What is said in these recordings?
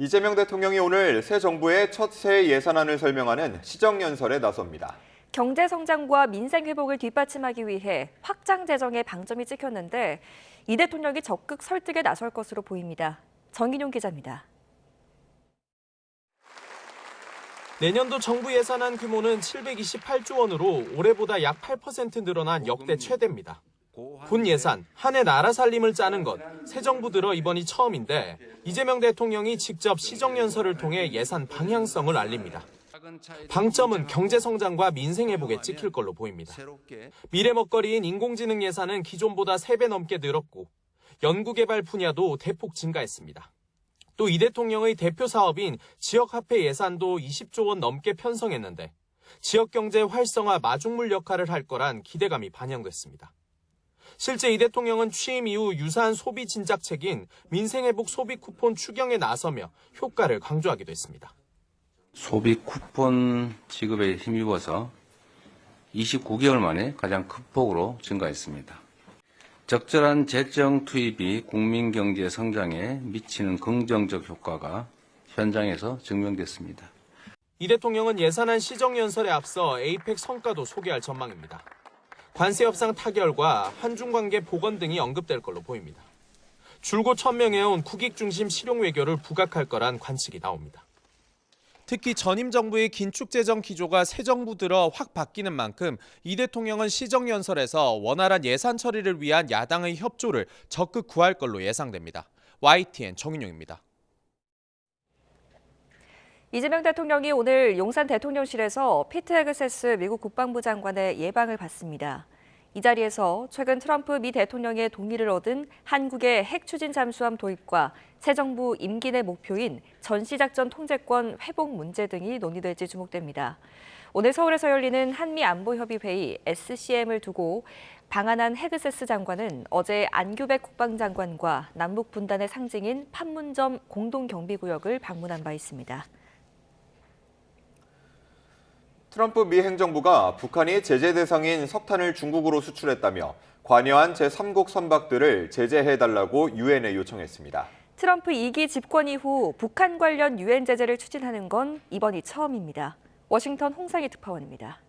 이재명 대통령이 오늘 새 정부의 첫 새 예산안을 설명하는 시정연설에 나섭니다. 경제 성장과 민생 회복을 뒷받침하기 위해 확장 재정에 방점이 찍혔는데 이 대통령이 적극 설득에 나설 것으로 보입니다. 정인용 기자입니다. 내년도 정부 예산안 규모는 728조 원으로 올해보다 약 8% 늘어난 역대 최대입니다. 본 예산, 한 해 나라 살림을 짜는 것, 새 정부 들어 이번이 처음인데 이재명 대통령이 직접 시정연설을 통해 예산 방향성을 알립니다. 방점은 경제 성장과 민생 회복에 찍힐 걸로 보입니다. 미래 먹거리인 인공지능 예산은 기존보다 3배 넘게 늘었고 연구개발 분야도 대폭 증가했습니다. 또 이 대통령의 대표 사업인 지역화폐 예산도 20조 원 넘게 편성했는데 지역경제 활성화 마중물 역할을 할 거란 기대감이 반영됐습니다. 실제 이 대통령은 취임 이후 유사한 소비 진작책인 민생회복 소비 쿠폰 추경에 나서며 효과를 강조하기도 했습니다. 소비 쿠폰 지급에 힘입어서 29개월 만에 가장 큰 폭으로 증가했습니다. 적절한 재정 투입이 국민 경제 성장에 미치는 긍정적 효과가 현장에서 증명됐습니다. 이 대통령은 예산안 시정연설에 앞서 에이펙 성과도 소개할 전망입니다. 관세 협상 타결과 한중관계 복원 등이 언급될 걸로 보입니다. 줄곧 천명해온 국익 중심 실용 외교를 부각할 거란 관측이 나옵니다. 특히 전임 정부의 긴축 재정 기조가 새 정부 들어 확 바뀌는 만큼 이 대통령은 시정연설에서 원활한 예산 처리를 위한 야당의 협조를 적극 구할 걸로 예상됩니다. YTN 정인용입니다. 이재명 대통령이 오늘 용산 대통령실에서 피트 헤그세스 미국 국방부 장관의 예방을 받습니다. 이 자리에서 최근 트럼프 미 대통령의 동의를 얻은 한국의 핵 추진 잠수함 도입과 새 정부 임기 내 목표인 전시작전 통제권 회복 문제 등이 논의될지 주목됩니다. 오늘 서울에서 열리는 한미안보협의회의 SCM을 두고 방한한 헤그세스 장관은 어제 안규백 국방장관과 남북 분단의 상징인 판문점 공동경비구역을 방문한 바 있습니다. 트럼프 미 행정부가 북한이 제재 대상인 석탄을 중국으로 수출했다며 관여한 제3국 선박들을 제재해달라고 유엔에 요청했습니다. 트럼프 2기 집권 이후 북한 관련 유엔 제재를 추진하는 건 이번이 처음입니다. 워싱턴 홍상희 특파원입니다.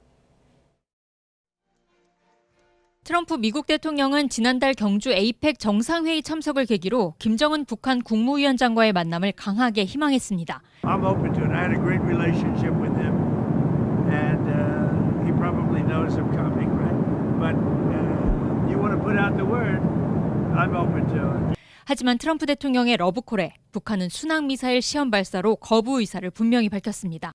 트럼프 미국 대통령은 지난달 경주 에이펙 정상회의 참석을 계기로 김정은 북한 국무위원장과의 만남을 강하게 희망했습니다. I'm open to it. I had a great relationship with him, and he probably knows I'm coming, right? But you want to put out the word, I'm open to it. 하지만 트럼프 대통령의 러브콜에 북한은 순항미사일 시험 발사로 거부 의사를 분명히 밝혔습니다.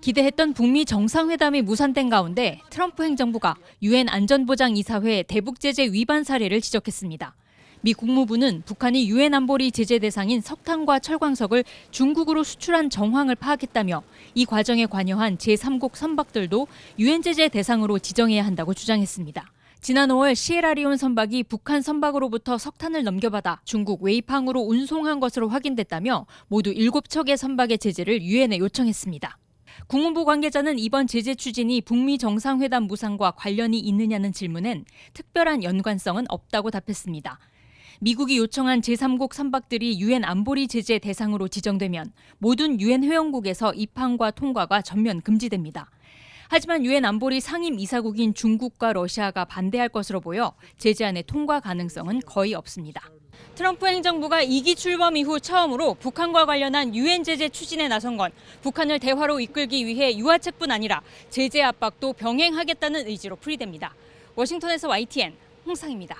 기대했던 북미 정상회담이 무산된 가운데 트럼프 행정부가 유엔 안전보장이사회 대북제재 위반 사례를 지적했습니다. 미 국무부는 북한이 유엔 안보리 제재 대상인 석탄과 철광석을 중국으로 수출한 정황을 파악했다며 이 과정에 관여한 제3국 선박들도 유엔 제재 대상으로 지정해야 한다고 주장했습니다. 지난 5월 시에라리온 선박이 북한 선박으로부터 석탄을 넘겨받아 중국 웨이팡으로 운송한 것으로 확인됐다며 모두 7척의 선박의 제재를 유엔에 요청했습니다. 국무부 관계자는 이번 제재 추진이 북미 정상회담 무산과 관련이 있느냐는 질문엔 특별한 연관성은 없다고 답했습니다. 미국이 요청한 제3국 선박들이 유엔 안보리 제재 대상으로 지정되면 모든 유엔 회원국에서 입항과 통과가 전면 금지됩니다. 하지만 유엔 안보리 상임 이사국인 중국과 러시아가 반대할 것으로 보여 제재안의 통과 가능성은 거의 없습니다. 트럼프 행정부가 2기 출범 이후 처음으로 북한과 관련한 유엔 제재 추진에 나선 건 북한을 대화로 이끌기 위해 유화책뿐 아니라 제재 압박도 병행하겠다는 의지로 풀이됩니다. 워싱턴에서 YTN 홍상입니다.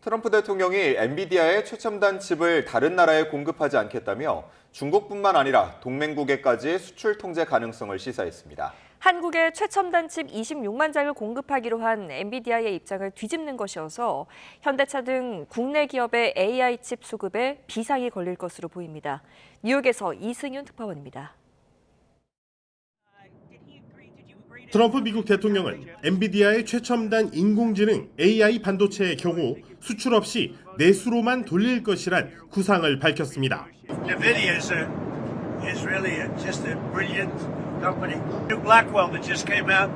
트럼프 대통령이 엔비디아의 최첨단 칩을 다른 나라에 공급하지 않겠다며 중국뿐만 아니라 동맹국에까지 수출 통제 가능성을 시사했습니다. 한국에 최첨단 칩 26만 장을 공급하기로 한 엔비디아의 입장을 뒤집는 것이어서 현대차 등 국내 기업의 AI 칩 수급에 비상이 걸릴 것으로 보입니다. 뉴욕에서 이승윤 특파원입니다. 트럼프 미국 대통령은 엔비디아의 최첨단 인공지능 AI 반도체의 경우 수출 없이 내수로만 돌릴 것이란 구상을 밝혔습니다. NVIDIA is really just a brilliant company. New Blackwell that just came out,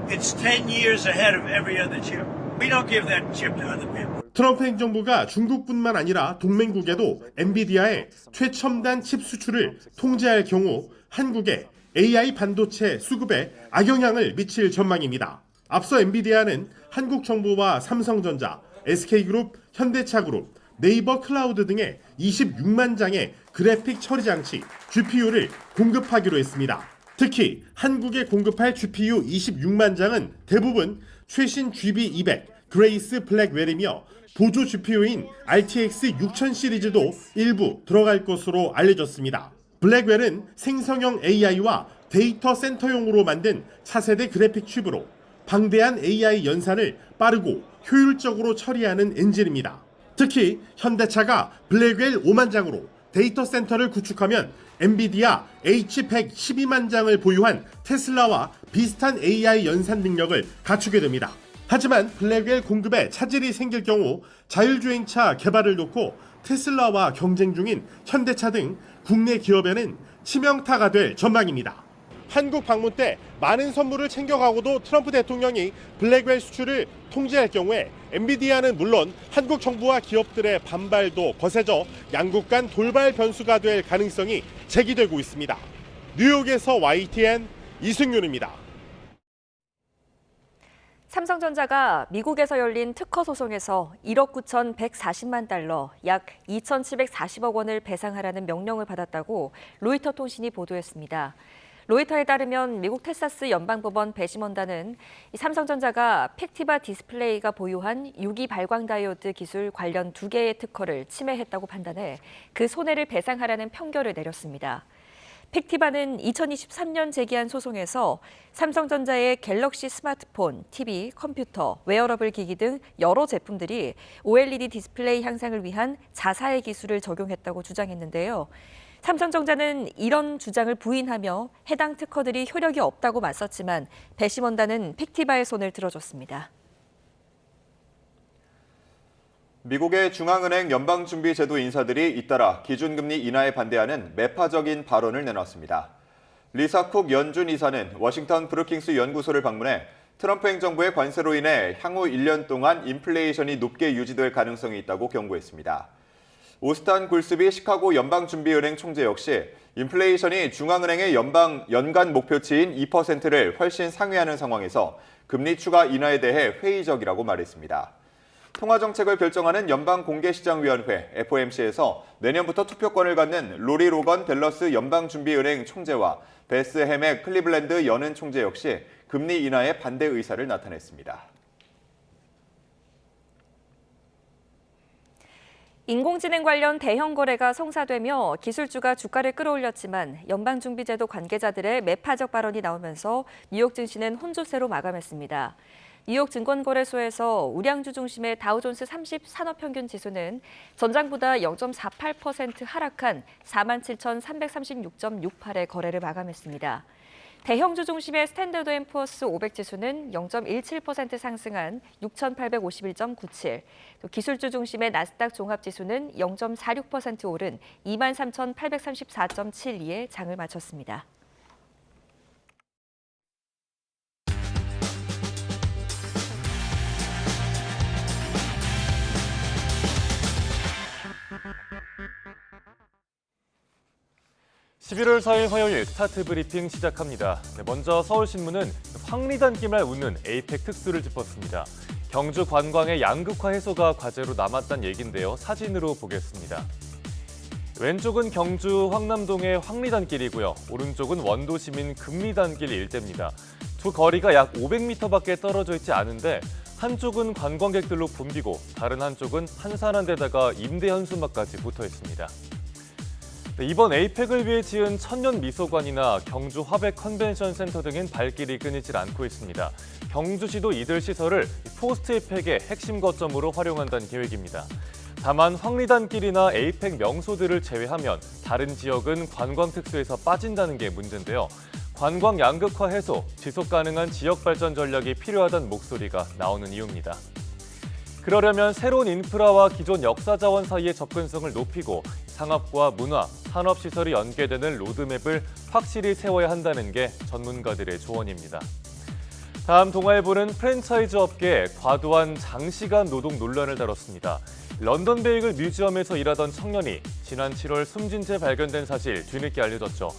it's 10 years ahead of every other chip. We don't give that chip to other people. 트럼프 행정부가 중국뿐만 아니라 동맹국에도 엔비디아의 최첨단 칩 수출을 통제할 경우 한국의 AI 반도체 수급에 악영향을 미칠 전망입니다. 앞서 엔비디아는 한국 정부와 삼성전자, SK그룹, 현대차그룹, 네이버 클라우드 등의 26만 장의 그래픽 처리 장치 GPU를 공급하기로 했습니다. 특히 한국에 공급할 GPU 26만 장은 대부분 최신 GB200 그레이스 블랙웰이며 보조 GPU인 RTX 6000 시리즈도 일부 들어갈 것으로 알려졌습니다. 블랙웰은 생성형 AI와 데이터 센터용으로 만든 차세대 그래픽 칩으로 방대한 AI 연산을 빠르고 효율적으로 처리하는 엔진입니다. 특히 현대차가 블랙웰 5만 장으로 데이터 센터를 구축하면 엔비디아 H100 12만 장을 보유한 테슬라와 비슷한 AI 연산 능력을 갖추게 됩니다. 하지만 블랙웰 공급에 차질이 생길 경우 자율주행차 개발을 놓고 테슬라와 경쟁 중인 현대차 등 국내 기업에는 치명타가 될 전망입니다. 한국 방문 때 많은 선물을 챙겨가고도 트럼프 대통령이 블랙웰 수출을 통제할 경우에 엔비디아는 물론 한국 정부와 기업들의 반발도 거세져 양국 간 돌발 변수가 될 가능성이 제기되고 있습니다. 뉴욕에서 YTN 이승윤입니다. 삼성전자가 미국에서 열린 특허 소송에서 1억 9,140만 달러, 약 2,740억 원을 배상하라는 명령을 받았다고 로이터 통신이 보도했습니다. 로이터에 따르면 미국 텍사스 연방법원 배심원단은 삼성전자가 팩티바 디스플레이가 보유한 유기 발광 다이오드 기술 관련 2개의 특허를 침해했다고 판단해 그 손해를 배상하라는 판결을 내렸습니다. 팩티바는 2023년 제기한 소송에서 삼성전자의 갤럭시 스마트폰, TV, 컴퓨터, 웨어러블 기기 등 여러 제품들이 OLED 디스플레이 향상을 위한 자사의 기술을 적용했다고 주장했는데요. 삼성전자는 이런 주장을 부인하며 해당 특허들이 효력이 없다고 맞섰지만 배심원단은 팩티바의 손을 들어줬습니다. 미국의 중앙은행 연방준비제도 인사들이 잇따라 기준금리 인하에 반대하는 매파적인 발언을 내놨습니다. 리사 쿡 연준 이사는 워싱턴 브루킹스 연구소를 방문해 트럼프 행정부의 관세로 인해 향후 1년 동안 인플레이션이 높게 유지될 가능성이 있다고 경고했습니다. 오스탄 굴스비 시카고 연방준비은행 총재 역시 인플레이션이 중앙은행의 연간 목표치인 2%를 훨씬 상회하는 상황에서 금리 추가 인하에 대해 회의적이라고 말했습니다. 통화정책을 결정하는 연방공개시장위원회 FOMC에서 내년부터 투표권을 갖는 로리 로건 댈러스 연방준비은행 총재와 베스 헤맥 클리블랜드 연은 총재 역시 금리 인하에 반대 의사를 나타냈습니다. 인공지능 관련 대형 거래가 성사되며 기술주가 주가를 끌어올렸지만 연방준비제도 관계자들의 매파적 발언이 나오면서 뉴욕 증시는 혼조세로 마감했습니다. 뉴욕 증권거래소에서 우량주 중심의 다우존스 30 산업평균 지수는 전장보다 0.48% 하락한 47,336.68의 거래를 마감했습니다. 대형주 중심의 스탠더드 앤 푸어스 500 지수는 0.17% 상승한 6,851.97, 또 기술주 중심의 나스닥 종합지수는 0.46% 오른 23,834.72에 장을 마쳤습니다. (11월 4일) 화요일 스타트 브리핑 시작합니다. 먼저 서울신문은 황리단 끼말 웃는 에이펙 특수를 짚었습니다. 경주 관광의 양극화 해소가 과제로 남았다는 얘긴데요. 사진으로 보겠습니다. 왼쪽은 경주 황남동의 황리단길이고요. 오른쪽은 원도시민 금리단길 일대입니다. 두 거리가 약 500m밖에 떨어져 있지 않은데 한쪽은 관광객들로 붐비고 다른 한쪽은 한산한 데다가 임대 현수막까지 붙어 있습니다. 이번 에이펙을 위해 지은 천년 미소관이나 경주 화백 컨벤션 센터 등엔 발길이 끊이질 않고 있습니다. 경주시도 이들 시설을 포스트 에이펙의 핵심 거점으로 활용한다는 계획입니다. 다만 황리단길이나 에이펙 명소들을 제외하면 다른 지역은 관광 특수에서 빠진다는 게 문제인데요. 관광 양극화 해소, 지속 가능한 지역 발전 전략이 필요하다는 목소리가 나오는 이유입니다. 그러려면 새로운 인프라와 기존 역사 자원 사이의 접근성을 높이고 상업과 문화, 산업시설이 연계되는 로드맵을 확실히 세워야 한다는 게 전문가들의 조언입니다. 다음 동아일보는 프랜차이즈 업계에 과도한 장시간 노동 논란을 다뤘습니다. 런던 베이글 뮤지엄에서 일하던 청년이 지난 7월 숨진 채 발견된 사실 뒤늦게 알려졌죠.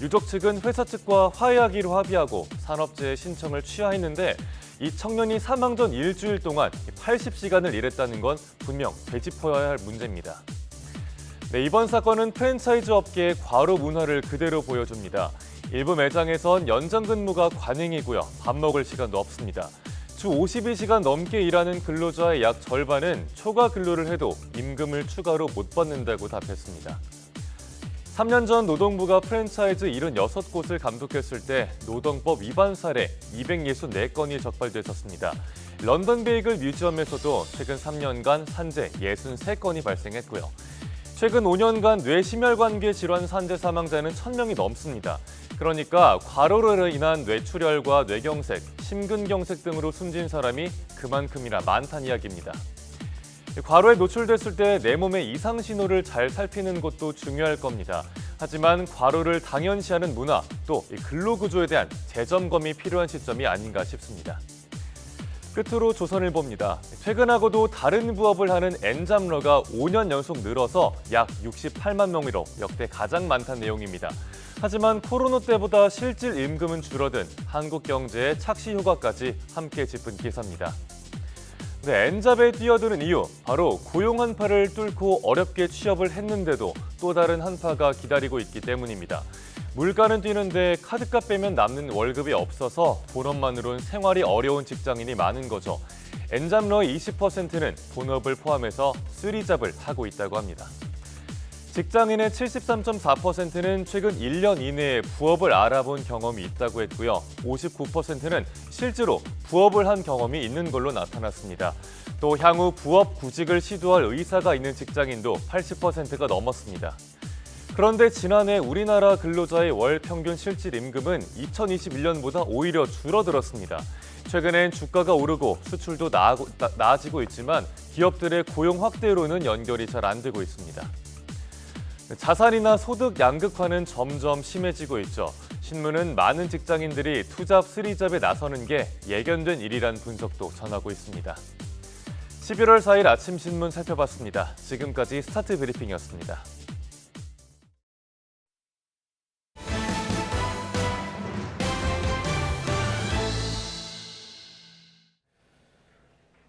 유족 측은 회사 측과 화해하기로 합의하고 산업재해 신청을 취하했는데 이 청년이 사망 전 일주일 동안 80시간을 일했다는 건 분명 되짚어야 할 문제입니다. 네, 이번 사건은 프랜차이즈 업계의 과로 문화를 그대로 보여줍니다. 일부 매장에선 연장 근무가 관행이고요. 밥 먹을 시간도 없습니다. 주 52시간 넘게 일하는 근로자의 약 절반은 초과 근로를 해도 임금을 추가로 못 받는다고 답했습니다. 3년 전 노동부가 프랜차이즈 76곳을 감독했을 때 노동법 위반 사례 264건이 적발됐었습니다. 런던 베이글 뮤지엄에서도 최근 3년간 산재 63건이 발생했고요. 최근 5년간 뇌심혈관계 질환 산재 사망자는 1,000명이 넘습니다. 그러니까 과로로 인한 뇌출혈과 뇌경색, 심근경색 등으로 숨진 사람이 그만큼이나 많다는 이야기입니다. 과로에 노출됐을 때 내 몸의 이상 신호를 잘 살피는 것도 중요할 겁니다. 하지만 과로를 당연시하는 문화, 또 근로구조에 대한 재점검이 필요한 시점이 아닌가 싶습니다. 끝으로 조선일보입니다. 퇴근하고도 다른 부업을 하는 N잡러가 5년 연속 늘어서 약 68만 명으로 역대 가장 많다는 내용입니다. 하지만 코로나 때보다 실질 임금은 줄어든 한국 경제의 착시 효과까지 함께 짚은 기사입니다. 네, N잡에 뛰어드는 이유, 바로 고용 한파를 뚫고 어렵게 취업을 했는데도 또 다른 한파가 기다리고 있기 때문입니다. 물가는 뛰는데 카드값 빼면 남는 월급이 없어서 본업만으로는 생활이 어려운 직장인이 많은 거죠. N잡러의 20%는 본업을 포함해서 쓰리잡을 하고 있다고 합니다. 직장인의 73.4%는 최근 1년 이내에 부업을 알아본 경험이 있다고 했고요. 59%는 실제로 부업을 한 경험이 있는 걸로 나타났습니다. 또 향후 부업 구직을 시도할 의사가 있는 직장인도 80%가 넘었습니다. 그런데 지난해 우리나라 근로자의 월 평균 실질 임금은 2021년보다 오히려 줄어들었습니다. 최근엔 주가가 오르고 수출도 나아지고 있지만 기업들의 고용 확대로는 연결이 잘 안 되고 있습니다. 자산이나 소득 양극화는 점점 심해지고 있죠. 신문은 많은 직장인들이 투잡, 쓰리잡에 나서는 게 예견된 일이란 분석도 전하고 있습니다. 11월 4일 아침 신문 살펴봤습니다. 지금까지 스타트 브리핑이었습니다.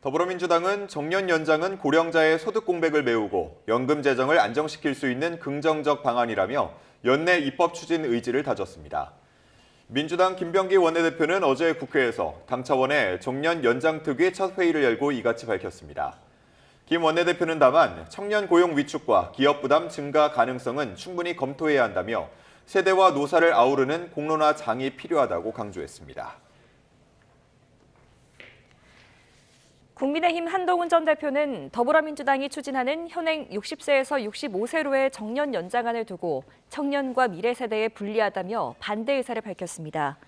더불어민주당은 정년 연장은 고령자의 소득 공백을 메우고 연금 재정을 안정시킬 수 있는 긍정적 방안이라며 연내 입법 추진 의지를 다졌습니다. 민주당 김병기 원내대표는 어제 국회에서 당 차원의 정년 연장 특위 첫 회의를 열고 이같이 밝혔습니다. 김 원내대표는 다만 청년 고용 위축과 기업 부담 증가 가능성은 충분히 검토해야 한다며 세대와 노사를 아우르는 공론화 장이 필요하다고 강조했습니다. 국민의힘 한동훈 전 대표는 더불어민주당이 추진하는 현행 60세에서 65세로의 정년 연장안을 두고 청년과 미래 세대에 불리하다며 반대 의사를 밝혔습니다.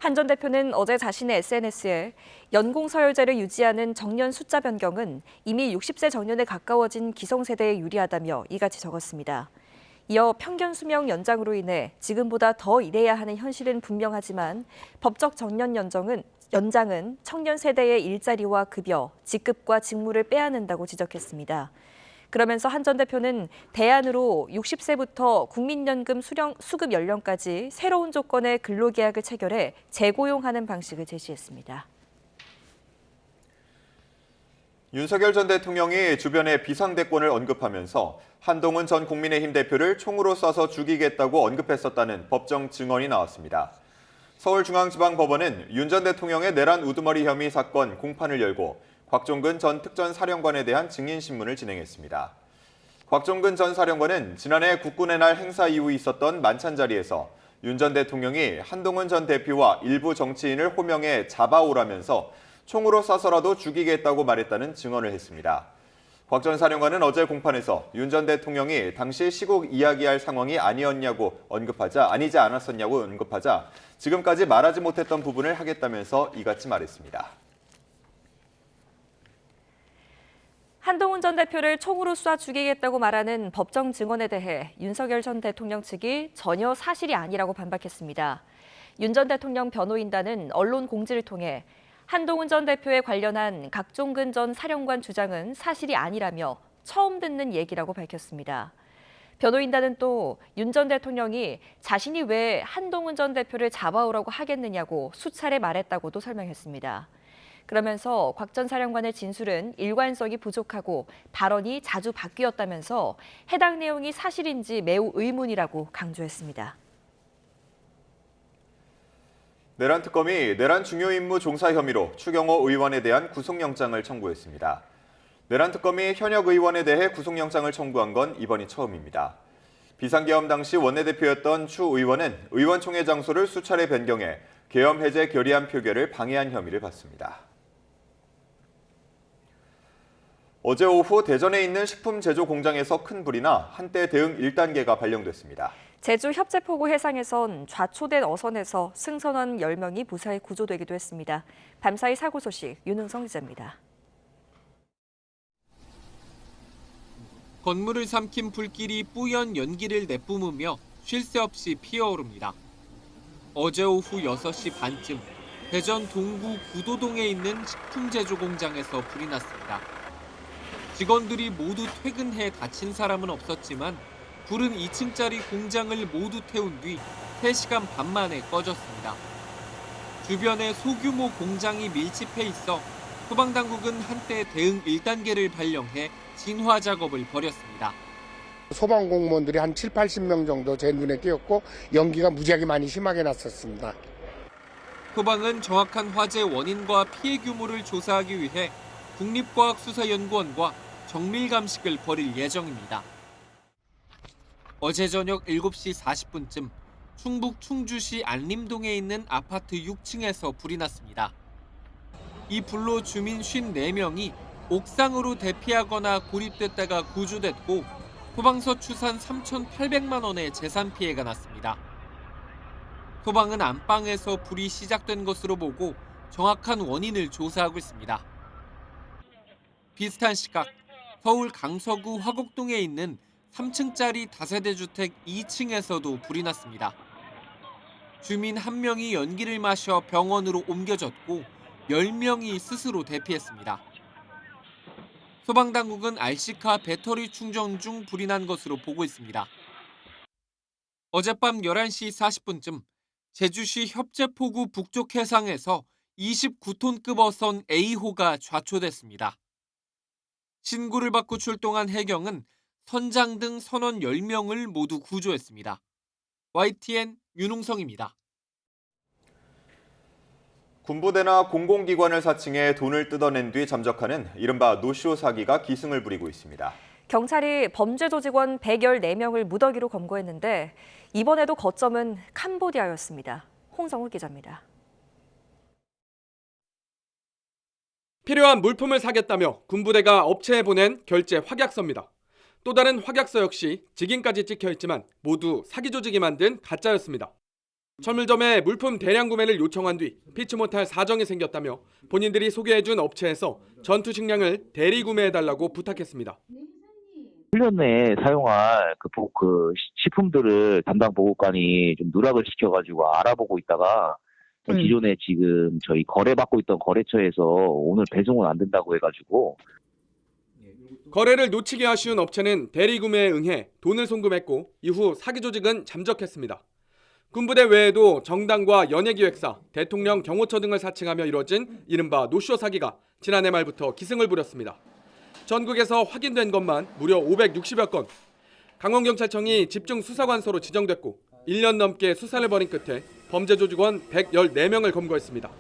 한 전 대표는 어제 자신의 SNS에 연공서열제를 유지하는 정년 숫자 변경은 이미 60세 정년에 가까워진 기성세대에 유리하다며 이같이 적었습니다. 이어 평균 수명 연장으로 인해 지금보다 더 일해야 하는 현실은 분명하지만 법적 정년 연장은 청년 세대의 일자리와 급여, 직급과 직무를 빼앗는다고 지적했습니다. 그러면서 한 전 대표는 대안으로 60세부터 국민연금 수급 연령까지 새로운 조건의 근로계약을 체결해 재고용하는 방식을 제시했습니다. 윤석열 전 대통령이 주변의 비상대권을 언급하면서 한동훈 전 국민의힘 대표를 총으로 쏴서 죽이겠다고 언급했었다는 법정 증언이 나왔습니다. 서울중앙지방법원은 윤 전 대통령의 내란 우두머리 혐의 사건 공판을 열고 곽종근 전 특전사령관에 대한 증인신문을 진행했습니다. 곽종근 전 사령관은 지난해 국군의 날 행사 이후 있었던 만찬 자리에서 윤 전 대통령이 한동훈 전 대표와 일부 정치인을 호명해 잡아오라면서 총으로 쏴서라도 죽이겠다고 말했다는 증언을 했습니다. 곽 전 사령관은 어제 공판에서 윤 전 대통령이 당시 시국 이야기할 상황이 아니지 않았었냐고 언급하자 지금까지 말하지 못했던 부분을 하겠다면서 이같이 말했습니다. 한동훈 전 대표를 총으로 쏴 죽이겠다고 말하는 법정 증언에 대해 윤석열 전 대통령 측이 전혀 사실이 아니라고 반박했습니다. 윤 전 대통령 변호인단은 언론 공지를 통해 한동훈 전 대표에 관련한 각종근 전 사령관 주장은 사실이 아니라며 처음 듣는 얘기라고 밝혔습니다. 변호인단은 또 윤 전 대통령이 자신이 왜 한동훈 전 대표를 잡아오라고 하겠느냐고 수차례 말했다고도 설명했습니다. 그러면서 곽 전 사령관의 진술은 일관성이 부족하고 발언이 자주 바뀌었다면서 해당 내용이 사실인지 매우 의문이라고 강조했습니다. 내란 특검이 내란 중요 임무 종사 혐의로 추경호 의원에 대한 구속영장을 청구했습니다. 내란 특검이 현역 의원에 대해 구속영장을 청구한 건 이번이 처음입니다. 비상계엄 당시 원내대표였던 추 의원은 의원총회 장소를 수차례 변경해 계엄 해제 결의안 표결을 방해한 혐의를 받습니다. 어제 오후 대전에 있는 식품 제조 공장에서 큰 불이 나 한때 대응 1단계가 발령됐습니다. 제주 협재포구 해상에선 좌초된 어선에서 승선원 10명이 무사히 구조되기도 했습니다. 밤사이 사고 소식 윤흥성 기자입니다. 건물을 삼킨 불길이 뿌연 연기를 내뿜으며 쉴 새 없이 피어오릅니다. 어제 오후 6시 반쯤 대전 동구 구도동에 있는 식품 제조 공장에서 불이 났습니다. 직원들이 모두 퇴근해 다친 사람은 없었지만 불은 2층짜리 공장을 모두 태운 뒤 3시간 반 만에 꺼졌습니다. 주변에 소규모 공장이 밀집해 있어 소방당국은 한때 대응 1단계를 발령해 진화 작업을 벌였습니다. 소방 공무원들이 한 7, 80명 정도 제 눈에 띄었고 연기가 무지하게 많이 심하게 났었습니다. 소방은 정확한 화재 원인과 피해 규모를 조사하기 위해 국립과학수사연구원과 정밀 감식을 벌일 예정입니다. 어제 저녁 7시 40분쯤 충북 충주시 안림동에 있는 아파트 6층에서 불이 났습니다. 이 불로 주민 54명이 옥상으로 대피하거나 고립됐다가 구조됐고 소방서 추산 3,800만 원의 재산 피해가 났습니다. 소방은 안방에서 불이 시작된 것으로 보고 정확한 원인을 조사하고 있습니다. 비슷한 시각 서울 강서구 화곡동에 있는 3층짜리 다세대 주택 2층에서도 불이 났습니다. 주민 1명이 연기를 마셔 병원으로 옮겨졌고 10명이 스스로 대피했습니다. 소방당국은 RC카 배터리 충전 중 불이 난 것으로 보고 있습니다. 어젯밤 11시 40분쯤 제주시 협재포구 북쪽 해상에서 29톤급 어선 A호가 좌초됐습니다. 신고를 받고 출동한 해경은 선장 등 선원 10명을 모두 구조했습니다. YTN 윤웅성입니다. 군부대나 공공기관을 사칭해 돈을 뜯어낸 뒤 잠적하는 이른바 노쇼 사기가 기승을 부리고 있습니다. 경찰이 범죄 조직원 114명을 무더기로 검거했는데 이번에도 거점은 캄보디아였습니다. 홍성우 기자입니다. 필요한 물품을 사겠다며 군부대가 업체에 보낸 결제 확약서입니다. 또 다른 확약서 역시 직인까지 찍혀있지만 모두 사기 조직이 만든 가짜였습니다. 철물점에 물품 대량 구매를 요청한 뒤 피치 못할 사정이 생겼다며 본인들이 소개해준 업체에서 전투 식량을 대리 구매해달라고 부탁했습니다. 훈련에 사용할 식품들을 담당 보고관이 좀 누락을 시켜가지고 알아보고 있다가 기존에 지금 저희 거래받고 있던 거래처에서 오늘 배송은 안 된다고 해가지고 거래를 놓치게 아쉬운 업체는 대리 구매에 응해 돈을 송금했고 이후 사기 조직은 잠적했습니다. 군부대 외에도 정당과 연예기획사, 대통령 경호처 등을 사칭하며 이뤄진 이른바 노쇼 사기가 지난해 말부터 기승을 부렸습니다. 전국에서 확인된 것만 무려 560여 건. 강원경찰청이 집중수사관서로 지정됐고 1년 넘게 수사를 벌인 끝에 범죄 조직원 114명을 검거했습니다.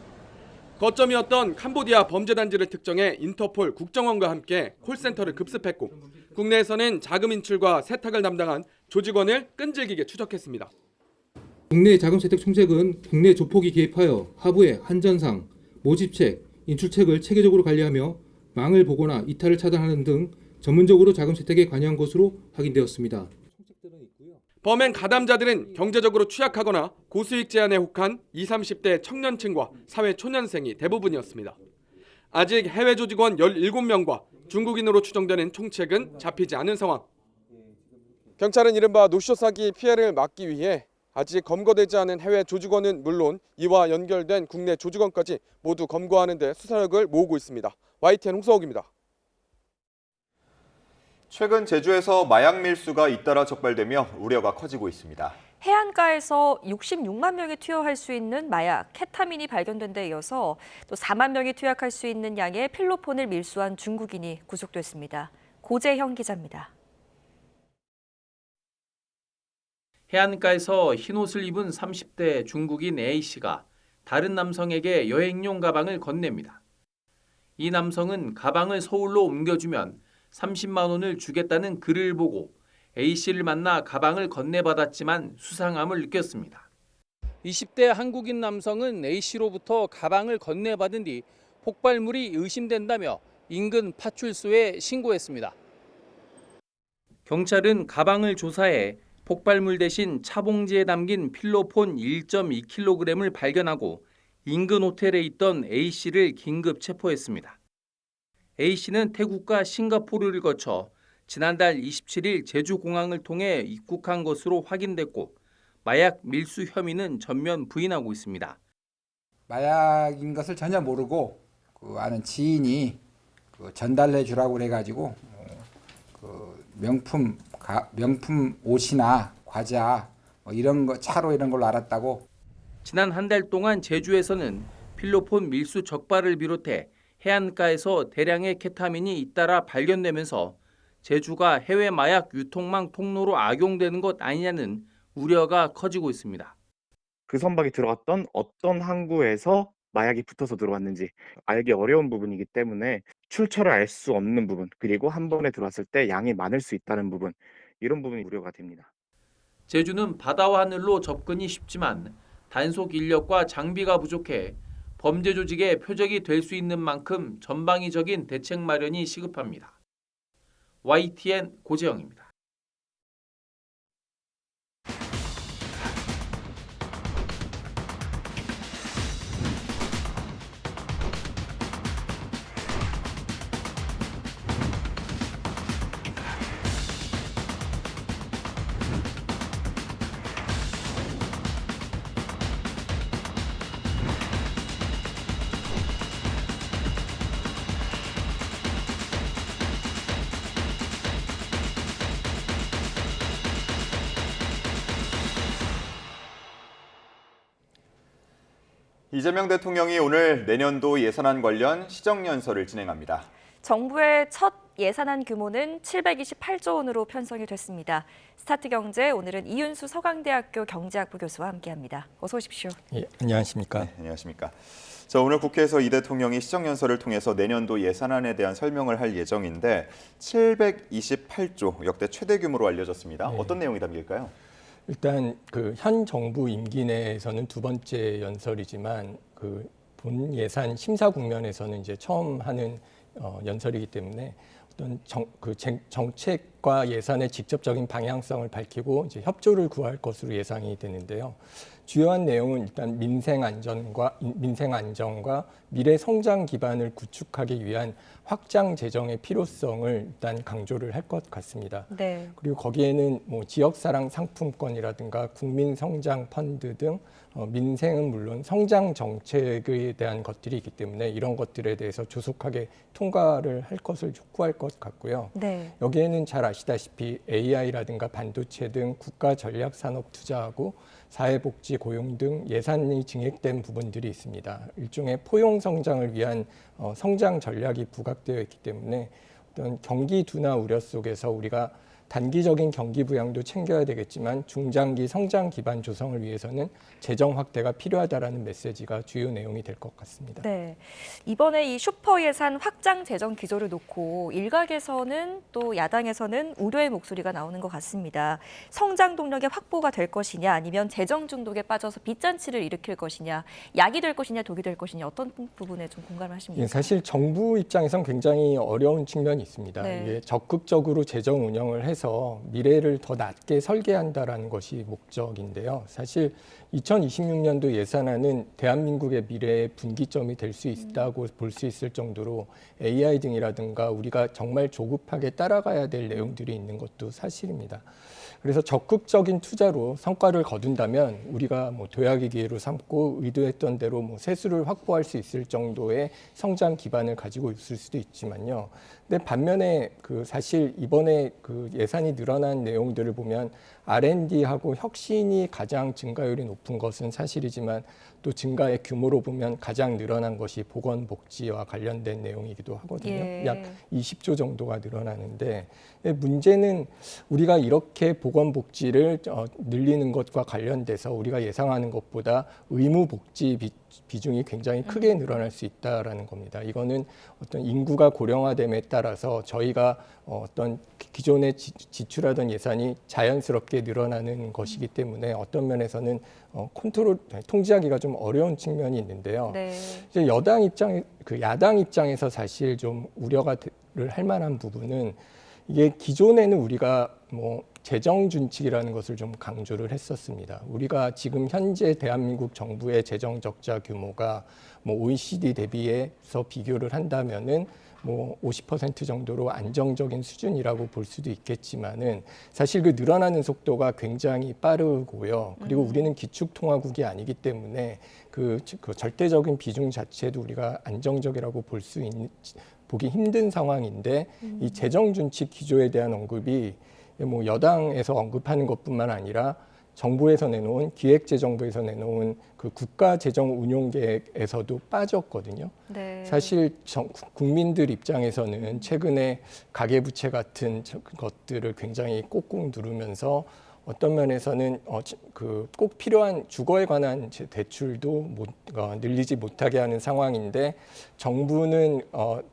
거점이었던 캄보디아 범죄단지를 특정해 인터폴 국정원과 함께 콜센터를 급습했고 국내에서는 자금 인출과 세탁을 담당한 조직원을 끈질기게 추적했습니다. 국내 자금세탁 총책은 국내 조폭이 개입하여 하부의 한전상, 모집책, 인출책을 체계적으로 관리하며 망을 보거나 이탈을 차단하는 등 전문적으로 자금 세탁에 관여한 것으로 확인되었습니다. 범행 가담자들은 경제적으로 취약하거나 고수익 제한에 혹한 20, 30대 청년층과 사회 초년생이 대부분이었습니다. 아직 해외 조직원 17명과 중국인으로 추정되는 총책은 잡히지 않은 상황. 경찰은 이른바 노쇼 사기 피해를 막기 위해 아직 검거되지 않은 해외 조직원은 물론 이와 연결된 국내 조직원까지 모두 검거하는 데 수사력을 모으고 있습니다. YTN 홍성욱입니다. 최근 제주에서 마약 밀수가 잇따라 적발되며 우려가 커지고 있습니다. 해안가에서 66만 명이 투여할 수 있는 마약 케타민이 발견된 데 이어서 또 4만 명이 투약할 수 있는 양의 필로폰을 밀수한 중국인이 구속됐습니다. 고재형 기자입니다. 해안가에서 흰옷을 입은 30대 중국인 A씨가 다른 남성에게 여행용 가방을 건넵니다. 이 남성은 가방을 서울로 옮겨주면 30만 원을 주겠다는 글을 보고 A씨를 만나 가방을 건네받았지만 수상함을 느꼈습니다. 20대 한국인 남성은 A씨로부터 가방을 건네받은 뒤 폭발물이 의심된다며 인근 파출소에 신고했습니다. 경찰은 가방을 조사해 폭발물 대신 차봉지에 담긴 필로폰 1.2kg을 발견하고 인근 호텔에 있던 A씨를 긴급 체포했습니다. A씨는 태국과 싱가포르를 거쳐 지난달 27일 제주공항을 통해 입국한 것으로 확인됐고 마약 밀수 혐의는 전면 부인하고 있습니다. 마약인 것을 전혀 모르고 아는 지인이 전달해 주라고 그래가지고 명품 옷이나 과자 이런 거 차로 이런 걸로 알았다고. 지난 한 달 동안 제주에서는 필로폰 밀수 적발을 비롯해 해안가에서 대량의 케타민이 잇따라 발견되면서 제주가 해외 마약 유통망 통로로 악용되는 것 아니냐는 우려가 커지고 있습니다. 그 선박이 들어갔던 어떤 항구에서 마약이 붙어서 들어왔는지 알기 어려운 부분이기 때문에 출처를 알 수 없는 부분, 그리고 한 번에 들어왔을 때 양이 많을 수 있다는 부분, 이런 부분이 우려가 됩니다. 제주는 바다와 하늘로 접근이 쉽지만 단속 인력과 장비가 부족해 범죄 조직의 표적이 될 수 있는 만큼 전방위적인 대책 마련이 시급합니다. YTN 고재영입니다. 이재명 대통령이 오늘 내년도 예산안 관련 시정연설을 진행합니다. 정부의 첫 예산안 규모는 728조 원으로 편성이 됐습니다. 스타트경제 오늘은 이윤수 서강대학교 경제학부 교수와 함께합니다. 어서 오십시오. 예, 안녕하십니까? 네, 안녕하십니까? 자, 오늘 국회에서 이 대통령이 시정연설을 통해서 내년도 예산안에 대한 설명을 할 예정인데 728조 역대 최대 규모로 알려졌습니다. 네. 어떤 내용이 담길까요? 일단 현 정부 임기 내에서는 두 번째 연설이지만 본 예산 심사 국면에서는 이제 처음 하는 연설이기 때문에 어떤 정책과 예산의 직접적인 방향성을 밝히고 이제 협조를 구할 것으로 예상이 되는데요. 주요한 내용은 일단 민생 안정과 미래 성장 기반을 구축하기 위한 확장 재정의 필요성을 일단 강조를 할 것 같습니다. 네. 그리고 거기에는 지역사랑 상품권이라든가 국민 성장 펀드 등 민생은 물론 성장 정책에 대한 것들이 있기 때문에 이런 것들에 대해서 조속하게 통과를 할 것을 촉구할 것 같고요. 네. 여기에는 잘 아시다시피 AI라든가 반도체 등 국가 전략 산업 투자하고 사회복지, 고용 등 예산이 증액된 부분들이 있습니다. 일종의 포용 성장을 위한 성장 전략이 부각되어 있기 때문에 어떤 경기 둔화 우려 속에서 우리가 단기적인 경기 부양도 챙겨야 되겠지만 중장기 성장 기반 조성을 위해서는 재정 확대가 필요하다라는 메시지가 주요 내용이 될 것 같습니다. 네, 이번에 이 슈퍼 예산 확장 재정 기조를 놓고 일각에서는 또 야당에서는 우려의 목소리가 나오는 것 같습니다. 성장 동력의 확보가 될 것이냐 아니면 재정 중독에 빠져서 빚잔치를 일으킬 것이냐, 약이 될 것이냐 독이 될 것이냐 어떤 부분에 좀 공감하십니까? 예, 사실 정부 입장에선 굉장히 어려운 측면이 있습니다. 네. 이게 적극적으로 재정 운영을 해서 미래를 더 낮게 설계한다라는 것이 목적인데요. 사실 2026년도 예산안은 대한민국의 미래의 분기점이 될 수 있다고 볼 수 있을 정도로 AI 등이라든가 우리가 정말 조급하게 따라가야 될 내용들이 있는 것도 사실입니다. 그래서 적극적인 투자로 성과를 거둔다면 우리가 뭐 도약의 기회로 삼고 의도했던 대로 뭐 세수를 확보할 수 있을 정도의 성장 기반을 가지고 있을 수도 있지만요. 근데 반면에 그 사실 이번에 그 예산이 늘어난 내용들을 보면 R&D하고 혁신이 가장 증가율이 높은 것은 사실이지만 또 증가의 규모로 보면 가장 늘어난 것이 보건복지와 관련된 내용이기도 하거든요. 예. 약 20조 정도가 늘어나는데 문제는 우리가 이렇게 보건복지를 늘리는 것과 관련돼서 우리가 예상하는 것보다 의무복지 비중이 굉장히 크게 늘어날 수 있다라는 겁니다. 이거는 어떤 인구가 고령화됨에 따라서 저희가 어떤 기존에 지출하던 예산이 자연스럽게 늘어나는 것이기 때문에 어떤 면에서는 통제하기가 좀 어려운 측면이 있는데요. 네. 이제 야당 입장에서 사실 좀 우려를 할 만한 부분은 이게 기존에는 우리가 뭐 재정 준칙이라는 것을 좀 강조를 했었습니다. 우리가 지금 현재 대한민국 정부의 재정 적자 규모가 뭐 OECD 대비해서 비교를 한다면은 뭐 50% 정도로 안정적인 수준이라고 볼 수도 있겠지만은 사실 그 늘어나는 속도가 굉장히 빠르고요. 그리고 우리는 기축통화국이 아니기 때문에 그 절대적인 비중 자체도 우리가 안정적이라고 보기 힘든 상황인데 이 재정준칙 기조에 대한 언급이 뭐 여당에서 언급하는 것뿐만 아니라 정부에서 내놓은 기획재정부에서 내놓은 그 국가재정운용계획에서도 빠졌거든요. 네. 사실 국민들 입장에서는 최근에 가계부채 같은 것들을 굉장히 꾹꾹 누르면서 어떤 면에서는 꼭 필요한 주거에 관한 대출도 늘리지 못하게 하는 상황인데 정부는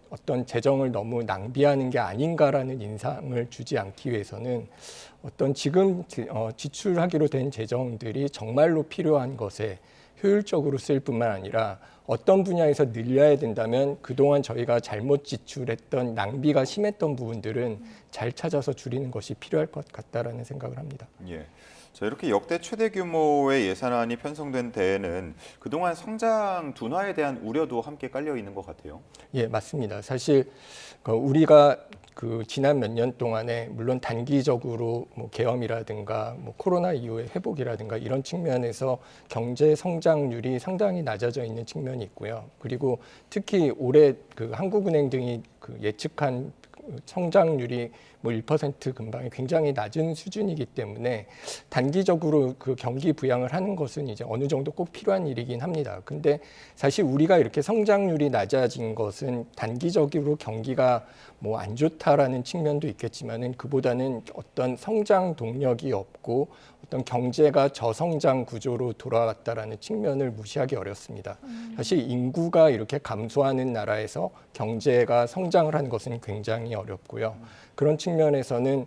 어떤 재정을 너무 낭비하는 게 아닌가라는 인상을 주지 않기 위해서는 어떤 지금 지출하기로 된 재정들이 정말로 필요한 것에 효율적으로 쓸 뿐만 아니라 어떤 분야에서 늘려야 된다면 그동안 저희가 잘못 지출했던 낭비가 심했던 부분들은 잘 찾아서 줄이는 것이 필요할 것 같다라는 생각을 합니다. 예. 자, 이렇게 역대 최대 규모의 예산안이 편성된 데에는 그동안 성장 둔화에 대한 우려도 함께 깔려 있는 것 같아요. 예, 맞습니다. 사실 우리가 그 지난 몇 년 동안에 물론 단기적으로 뭐 계엄이라든가 뭐 코로나 이후의 회복이라든가 이런 측면에서 경제 성장률이 상당히 낮아져 있는 측면이 있고요. 그리고 특히 올해 그 한국은행 등이 그 예측한 성장률이 뭐 1% 근방이 굉장히 낮은 수준이기 때문에 단기적으로 그 경기 부양을 하는 것은 이제 어느 정도 꼭 필요한 일이긴 합니다. 근데 사실 우리가 이렇게 성장률이 낮아진 것은 단기적으로 경기가 뭐 안 좋다라는 측면도 있겠지만은 그보다는 어떤 성장 동력이 없고 어떤 경제가 저성장 구조로 돌아갔다라는 측면을 무시하기 어렵습니다. 사실 인구가 이렇게 감소하는 나라에서 경제가 성장을 하는 것은 굉장히 어렵고요. 그런 측면에서는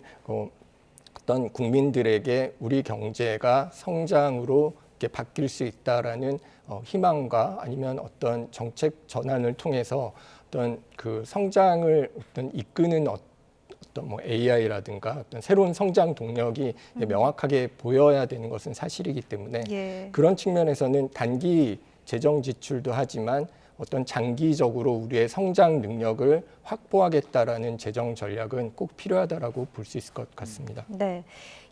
어떤 국민들에게 우리 경제가 성장으로 이렇게 바뀔 수 있다라는 희망과 아니면 어떤 정책 전환을 통해서 어떤 그 성장을 어떤 이끄는 어떤 뭐 AI라든가 어떤 새로운 성장 동력이 명확하게 보여야 되는 것은 사실이기 때문에 예. 그런 측면에서는 단기 재정 지출도 하지만 어떤 장기적으로 우리의 성장 능력을 확보하겠다라는 재정 전략은 꼭 필요하다라고 볼 수 있을 것 같습니다. 네,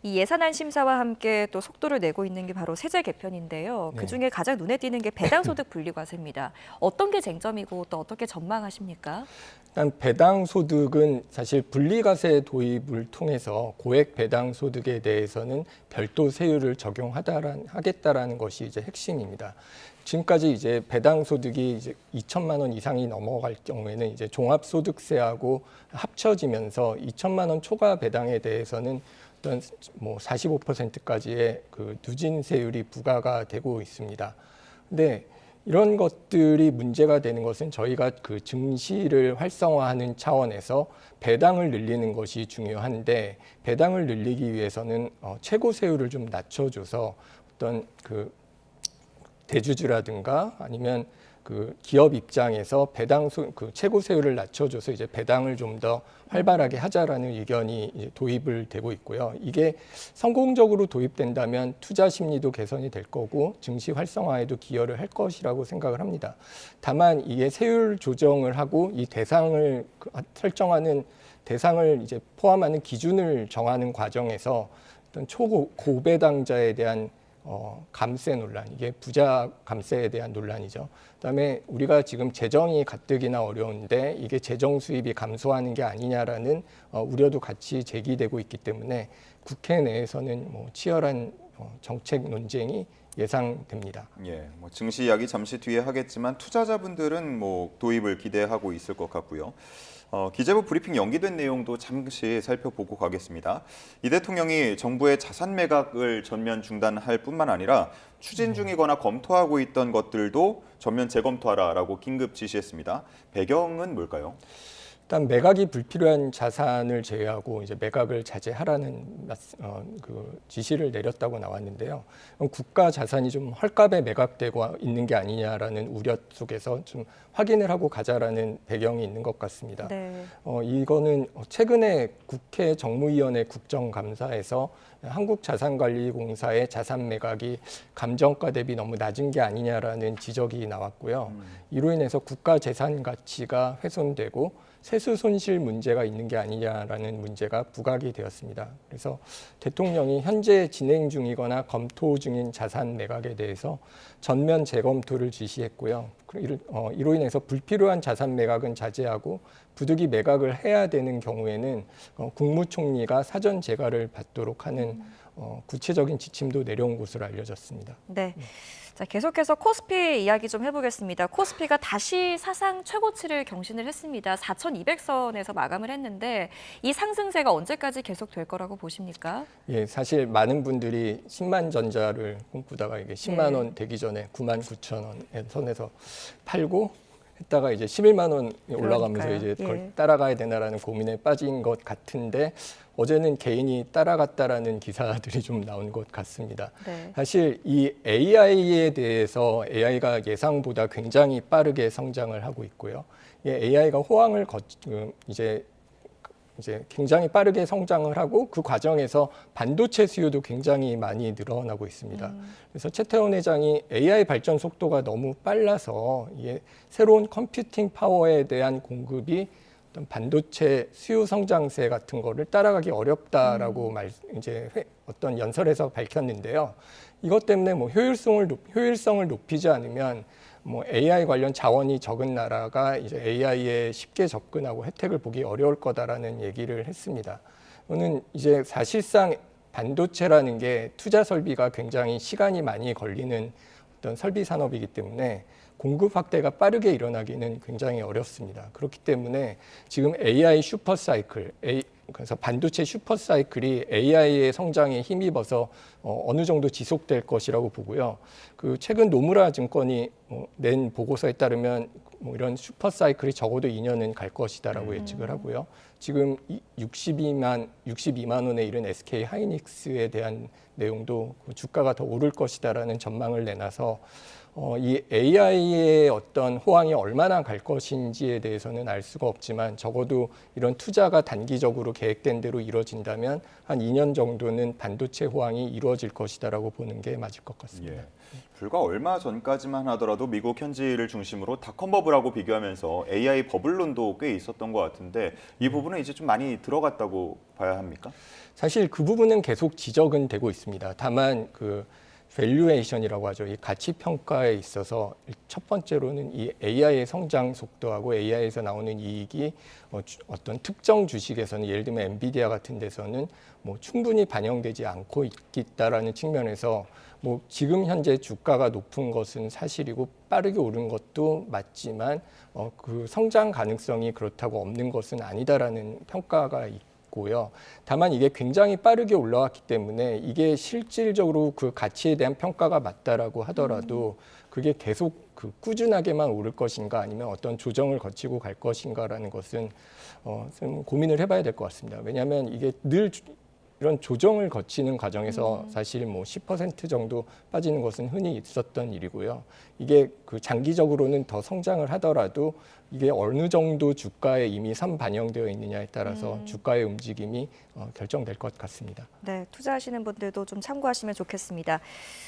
이 예산안 심사와 함께 또 속도를 내고 있는 게 바로 세제 개편인데요. 네. 그중에 가장 눈에 띄는 게 배당소득 분리과세입니다. 어떤 게 쟁점이고 또 어떻게 전망하십니까? 일단 배당소득은 사실 분리과세 도입을 통해서 고액 배당소득에 대해서는 별도 세율을 적용하겠다라는 것이 이제 핵심입니다. 지금까지 이제 배당소득이 이제 2천만 원 이상이 넘어갈 경우에는 이제 종합소득세하고 합쳐지면서 2천만 원 초과 배당에 대해서는 어떤 뭐 45%까지의 그 누진세율이 부과가 되고 있습니다. 근데 이런 것들이 문제가 되는 것은 저희가 그 증시를 활성화하는 차원에서 배당을 늘리는 것이 중요한데 배당을 늘리기 위해서는 최고 세율을 좀 낮춰줘서 어떤 그 대주주라든가 아니면 그 기업 입장에서 그 최고 세율을 낮춰줘서 이제 배당을 좀 더 활발하게 하자라는 의견이 이제 도입을 되고 있고요. 이게 성공적으로 도입된다면 투자 심리도 개선이 될 거고 증시 활성화에도 기여를 할 것이라고 생각을 합니다. 다만 이게 세율 조정을 하고 이 대상을 설정하는 대상을 이제 포함하는 기준을 정하는 과정에서 어떤 초고배당자에 대한 감세 논란, 이게 부자 감세에 대한 논란이죠. 그다음에 우리가 지금 재정이 가뜩이나 어려운데 이게 재정 수입이 감소하는 게 아니냐라는 우려도 같이 제기되고 있기 때문에 국회 내에서는 뭐 치열한 정책 논쟁이 예상됩니다. 예, 뭐 증시 이야기 잠시 뒤에 하겠지만 투자자분들은 뭐 도입을 기대하고 있을 것 같고요. 기재부 브리핑 연기된 내용도 잠시 살펴보고 가겠습니다. 이 대통령이 정부의 자산 매각을 전면 중단할 뿐만 아니라 추진 중이거나 검토하고 있던 것들도 전면 재검토하라라고 긴급 지시했습니다. 배경은 뭘까요? 일단 매각이 불필요한 자산을 제외하고 이제 매각을 자제하라는 그 지시를 내렸다고 나왔는데요. 국가 자산이 좀 헐값에 매각되고 있는 게 아니냐라는 우려 속에서 좀 확인을 하고 가자라는 배경이 있는 것 같습니다. 네. 이거는 최근에 국회 정무위원회 국정감사에서 한국자산관리공사의 자산 매각이 감정가 대비 너무 낮은 게 아니냐라는 지적이 나왔고요. 이로 인해서 국가 재산 가치가 훼손되고 세수 손실 문제가 있는 게 아니냐라는 문제가 부각이 되었습니다. 그래서 대통령이 현재 진행 중이거나 검토 중인 자산 매각에 대해서 전면 재검토를 지시했고요. 이로 인해서 불필요한 자산 매각은 자제하고 부득이 매각을 해야 되는 경우에는 국무총리가 사전 재가를 받도록 하는 구체적인 지침도 내려온 것으로 알려졌습니다. 네. 자, 계속해서 코스피 이야기 좀 해보겠습니다. 코스피가 다시 사상 최고치를 경신을 했습니다. 4,200선에서 마감을 했는데 이 상승세가 언제까지 계속될 거라고 보십니까? 예, 사실 많은 분들이 10만 전자를 꿈꾸다가 이게 10만 원 되기 전에 99,000원 선에서 팔고 했다가 이제 11만 원이 올라가면서 그러니까요. 이제 그걸 예. 따라가야 되나라는 고민에 빠진 것 같은데 어제는 개인이 따라갔다라는 기사들이 좀 나온 것 같습니다. 네. 사실 이 AI에 대해서 AI가 예상보다 굉장히 빠르게 성장을 하고 있고요. 이 AI가 호황을 이제 굉장히 빠르게 성장을 하고 그 과정에서 반도체 수요도 굉장히 많이 늘어나고 있습니다. 그래서 최태원 회장이 AI 발전 속도가 너무 빨라서 이게 새로운 컴퓨팅 파워에 대한 공급이 어떤 반도체 수요 성장세 같은 거를 따라가기 어렵다라고 어떤 연설에서 밝혔는데요. 이것 때문에 뭐 효율성을 높이지 않으면 뭐 AI 관련 자원이 적은 나라가 이제 AI에 쉽게 접근하고 혜택을 보기 어려울 거다라는 얘기를 했습니다. 저는 이제 사실상 반도체라는 게 투자 설비가 굉장히 시간이 많이 걸리는 어떤 설비 산업이기 때문에 공급 확대가 빠르게 일어나기는 굉장히 어렵습니다. 그렇기 때문에 지금 AI 슈퍼 사이클, 그래서 반도체 슈퍼 사이클이 AI의 성장에 힘입어서 어느 정도 지속될 것이라고 보고요. 그 최근 노무라 증권이 낸 보고서에 따르면 뭐 이런 슈퍼 사이클이 적어도 2년은 갈 것이다라고 예측을 하고요. 지금 62만 원에 이른 SK 하이닉스에 대한 내용도 주가가 더 오를 것이다라는 전망을 내놔서 이 AI의 어떤 호황이 얼마나 갈 것인지에 대해서는 알 수가 없지만 적어도 이런 투자가 단기적으로 계획된 대로 이루어진다면 한 2년 정도는 반도체 호황이 이루어질 것이다라고 보는 게 맞을 것 같습니다. 예. 불과 얼마 전까지만 하더라도 미국 현지를 중심으로 닷컴 버블하고 비교하면서 AI 버블론도 꽤 있었던 것 같은데 이 부분은 이제 좀 많이 들어갔다고 봐야 합니까? 사실 그 부분은 계속 지적은 되고 있습니다. 다만 그 밸류에이션이라고 하죠. 이 가치 평가에 있어서 첫 번째로는 이 AI의 성장 속도하고 AI에서 나오는 이익이 어떤 특정 주식에서는 예를 들면 엔비디아 같은 데서는 뭐 충분히 반영되지 않고 있다라는 측면에서 뭐 지금 현재 주가가 높은 것은 사실이고 빠르게 오른 것도 맞지만 그 성장 가능성이 그렇다고 없는 것은 아니다라는 평가가 있고요. 다만 이게 굉장히 빠르게 올라왔기 때문에 이게 실질적으로 그 가치에 대한 평가가 맞다라고 하더라도 그게 계속 그 꾸준하게만 오를 것인가 아니면 어떤 조정을 거치고 갈 것인가라는 것은 좀 고민을 해봐야 될 것 같습니다. 왜냐하면 이게 늘 이런 조정을 거치는 과정에서 사실 뭐 10% 정도 빠지는 것은 흔히 있었던 일이고요. 이게 그 장기적으로는 더 성장을 하더라도 이게 어느 정도 주가에 이미 선반영되어 있느냐에 따라서 주가의 움직임이 결정될 것 같습니다. 네, 투자하시는 분들도 좀 참고하시면 좋겠습니다.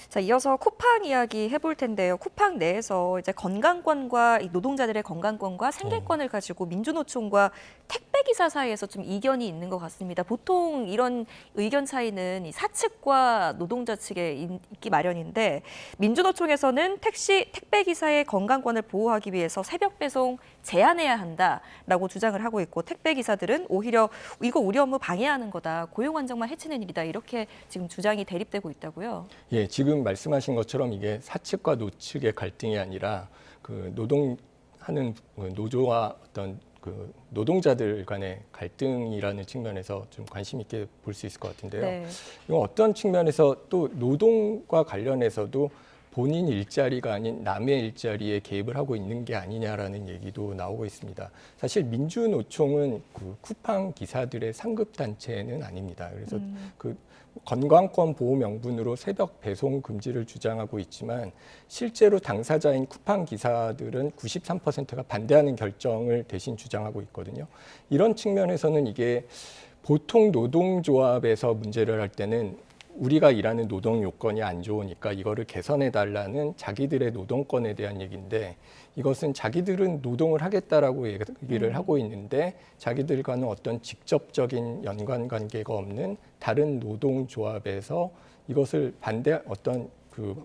자, 이어서 쿠팡 이야기 해볼 텐데요. 쿠팡 내에서 이제 건강권과 이 노동자들의 건강권과 생계권을 가지고 민주노총과 택배기사 사이에서 좀 이견이 있는 것 같습니다. 보통 이런 의견 차이는 이 사측과 노동자 측에 있기 마련인데 민주노총에서는 택배기사의 건강권을 보호하기 위해서 새벽 배송 제한해야 한다라고 주장을 하고 있고 택배기사들은 오히려 이거 우리 업무 방해하는 거다. 고용 안정만 해치는 일이다. 이렇게 지금 주장이 대립되고 있다고요. 예, 지금 말씀하신 것처럼 이게 사측과 노측의 갈등이 아니라 그 노동하는 노조와 어떤 그 노동자들 간의 갈등이라는 측면에서 좀 관심 있게 볼 수 있을 것 같은데요. 네. 이건 어떤 측면에서 또 노동과 관련해서도 본인 일자리가 아닌 남의 일자리에 개입을 하고 있는 게 아니냐라는 얘기도 나오고 있습니다. 사실 민주노총은 그 쿠팡 기사들의 상급 단체는 아닙니다. 그래서 그 건강권 보호 명분으로 새벽 배송 금지를 주장하고 있지만 실제로 당사자인 쿠팡 기사들은 93%가 반대하는 결정을 대신 주장하고 있거든요. 이런 측면에서는 이게 보통 노동조합에서 문제를 할 때는 우리가 일하는 노동 요건이 안 좋으니까 이거를 개선해달라는 자기들의 노동권에 대한 얘기인데 이것은 자기들은 노동을 하겠다라고 얘기를 하고 있는데 자기들과는 어떤 직접적인 연관관계가 없는 다른 노동조합에서 이것을